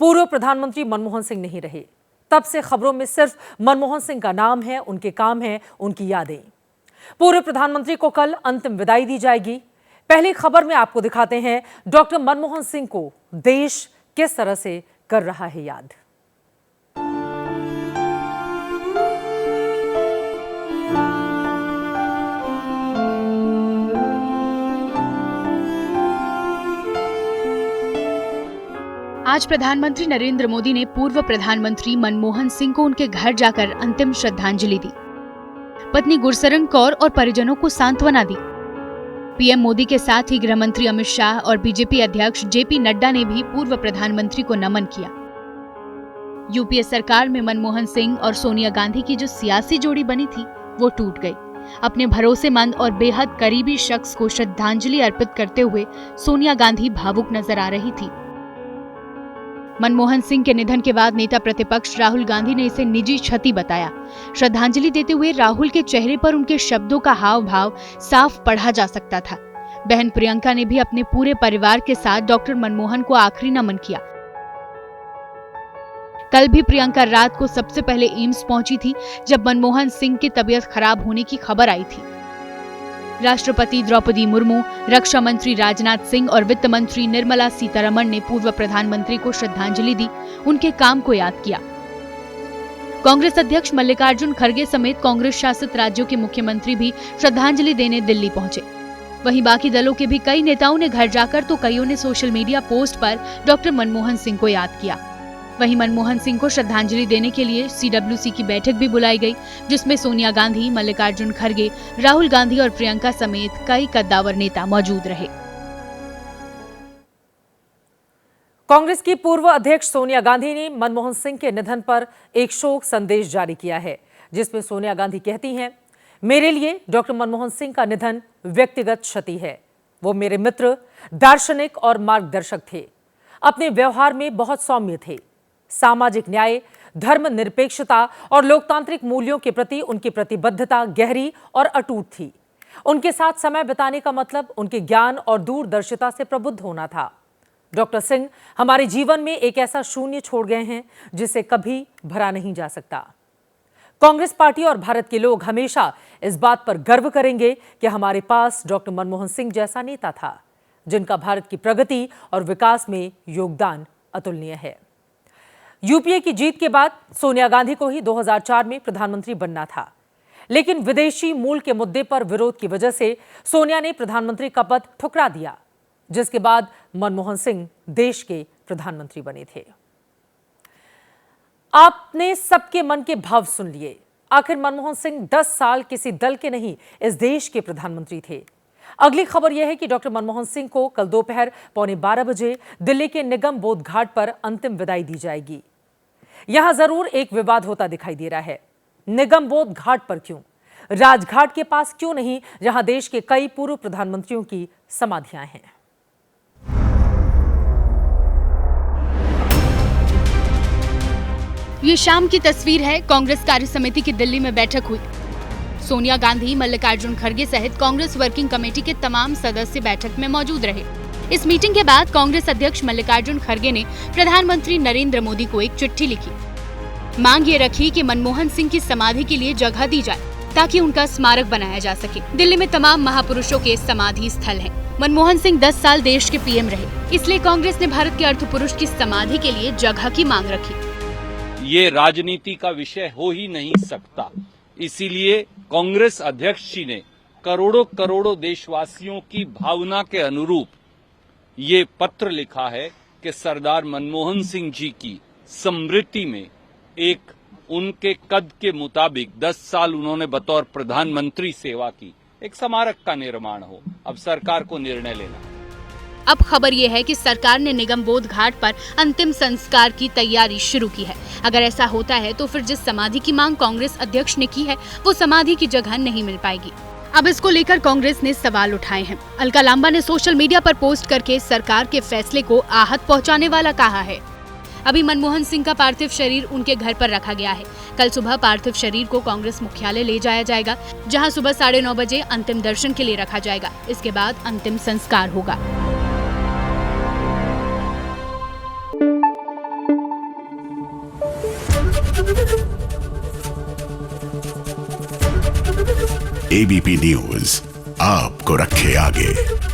पूर्व प्रधानमंत्री मनमोहन सिंह नहीं रहे। तब से खबरों में सिर्फ मनमोहन सिंह का नाम है, उनके काम है, उनकी यादें। पूर्व प्रधानमंत्री को कल अंतिम विदाई दी जाएगी। पहली खबर में आपको दिखाते हैं डॉक्टर मनमोहन सिंह को देश किस तरह से कर रहा है याद। आज प्रधानमंत्री नरेंद्र मोदी ने पूर्व प्रधानमंत्री मनमोहन सिंह को उनके घर जाकर अंतिम श्रद्धांजलि दी। पत्नी गुरशरण कौर और परिजनों को सांत्वना दी। पीएम मोदी के साथ ही गृह मंत्री अमित शाह और बीजेपी अध्यक्ष जेपी नड्डा ने भी पूर्व प्रधानमंत्री को नमन किया। यूपीए सरकार में मनमोहन सिंह और सोनिया गांधी की जो सियासी जोड़ी बनी थी वो टूट गई। अपने भरोसेमंद और बेहद करीबी शख्स को श्रद्धांजलि अर्पित करते हुए सोनिया गांधी भावुक नजर आ रही थी। मनमोहन सिंह के निधन के बाद नेता प्रतिपक्ष राहुल गांधी ने इसे निजी क्षति बताया। श्रद्धांजलि देते हुए राहुल के चेहरे पर उनके शब्दों का हाव भाव साफ पढ़ा जा सकता था। बहन प्रियंका ने भी अपने पूरे परिवार के साथ डॉक्टर मनमोहन को आखिरी नमन किया। कल भी प्रियंका रात को सबसे पहले एम्स पहुंची थी जब मनमोहन सिंह की तबीयत खराब होने की खबर आई थी। राष्ट्रपति द्रौपदी मुर्मू, रक्षा मंत्री राजनाथ सिंह और वित्त मंत्री निर्मला सीतारमण ने पूर्व प्रधानमंत्री को श्रद्धांजलि दी, उनके काम को याद किया। कांग्रेस अध्यक्ष मल्लिकार्जुन खड़गे समेत कांग्रेस शासित राज्यों के मुख्यमंत्री भी श्रद्धांजलि देने दिल्ली पहुंचे। वहीं बाकी दलों के भी कई नेताओं ने घर जाकर तो कईयों ने सोशल मीडिया पोस्ट पर डॉक्टर मनमोहन सिंह को याद किया। वहीं मनमोहन सिंह को श्रद्धांजलि देने के लिए सीडब्ल्यूसी की बैठक भी बुलाई गई, जिसमें सोनिया गांधी, मल्लिकार्जुन खड़गे, राहुल गांधी और प्रियंका समेत कई कद्दावर नेता मौजूद रहे। कांग्रेस की पूर्व अध्यक्ष सोनिया गांधी ने मनमोहन सिंह के निधन पर एक शोक संदेश जारी किया है, जिसमें सोनिया गांधी कहती हैं, मेरे लिए डॉक्टर मनमोहन सिंह का निधन व्यक्तिगत क्षति है। वो मेरे मित्र, दार्शनिक और मार्गदर्शक थे। अपने व्यवहार में बहुत सौम्य थे। सामाजिक न्याय, धर्मनिरपेक्षता और लोकतांत्रिक मूल्यों के प्रति उनकी प्रतिबद्धता गहरी और अटूट थी। उनके साथ समय बिताने का मतलब उनके ज्ञान और दूरदर्शिता से प्रबुद्ध होना था। डॉक्टर सिंह हमारे जीवन में एक ऐसा शून्य छोड़ गए हैं जिसे कभी भरा नहीं जा सकता। कांग्रेस पार्टी और भारत के लोग हमेशा इस बात पर गर्व करेंगे कि हमारे पास डॉक्टर मनमोहन सिंह जैसा नेता था, जिनका भारत की प्रगति और विकास में योगदान अतुलनीय है। यूपीए की जीत के बाद सोनिया गांधी को ही 2004 में प्रधानमंत्री बनना था, लेकिन विदेशी मूल के मुद्दे पर विरोध की वजह से सोनिया ने प्रधानमंत्री का पद ठुकरा दिया, जिसके बाद मनमोहन सिंह देश के प्रधानमंत्री बने थे। आपने सबके मन के भाव सुन लिए। आखिर मनमोहन सिंह 10 साल किसी दल के नहीं, इस देश के प्रधानमंत्री थे। अगली खबर यह है कि डॉक्टर मनमोहन सिंह को कल दोपहर 11:15 बजे दिल्ली के निगम बोध घाट पर अंतिम विदाई दी जाएगी। यहां जरूर एक विवाद होता दिखाई दे रहा है। निगम बोध घाट पर क्यों? राजघाट के पास क्यों नहीं, जहां देश के कई पूर्व प्रधानमंत्रियों की समाधियां हैं? ये शाम की तस्वीर है। कांग्रेस कार्य समिति की दिल्ली में बैठक हुई। सोनिया गांधी, मल्लिकार्जुन खड़गे सहित कांग्रेस वर्किंग कमेटी के तमाम सदस्य बैठक में मौजूद रहे। इस मीटिंग के बाद कांग्रेस अध्यक्ष मल्लिकार्जुन खड़गे ने प्रधानमंत्री नरेंद्र मोदी को एक चिट्ठी लिखी। मांग ये रखी कि मनमोहन सिंह की समाधि के लिए जगह दी जाए ताकि उनका स्मारक बनाया जा सके। दिल्ली में तमाम महापुरुषों के समाधि स्थल हैं। मनमोहन सिंह 10 साल देश के पीएम रहे, इसलिए कांग्रेस ने भारत के अर्थपुरुष की समाधि के लिए जगह की मांग रखी। ये राजनीति का विषय हो ही नहीं सकता, इसीलिए कांग्रेस अध्यक्ष जी ने करोड़ों देशवासियों की भावना के अनुरूप ये पत्र लिखा है कि सरदार मनमोहन सिंह जी की स्मृति में एक उनके कद के मुताबिक 10 साल उन्होंने बतौर प्रधानमंत्री सेवा की, एक स्मारक का निर्माण हो। अब सरकार को निर्णय लेना। अब खबर ये है कि सरकार ने निगम बोध घाट पर अंतिम संस्कार की तैयारी शुरू की है। अगर ऐसा होता है तो फिर जिस समाधि की मांग कांग्रेस अध्यक्ष ने की है, वो समाधि की जगह नहीं मिल पाएगी। अब इसको लेकर कांग्रेस ने सवाल उठाए हैं। अलका लांबा ने सोशल मीडिया पर पोस्ट करके सरकार के फैसले को आहत पहुंचाने वाला कहा है। अभी मनमोहन सिंह का पार्थिव शरीर उनके घर पर रखा गया है। कल सुबह पार्थिव शरीर को कांग्रेस मुख्यालय ले जाया जाएगा, जहां सुबह 9:30 बजे अंतिम दर्शन के लिए रखा जाएगा। इसके बाद अंतिम संस्कार होगा। एबीपी न्यूज आपको रखे आगे।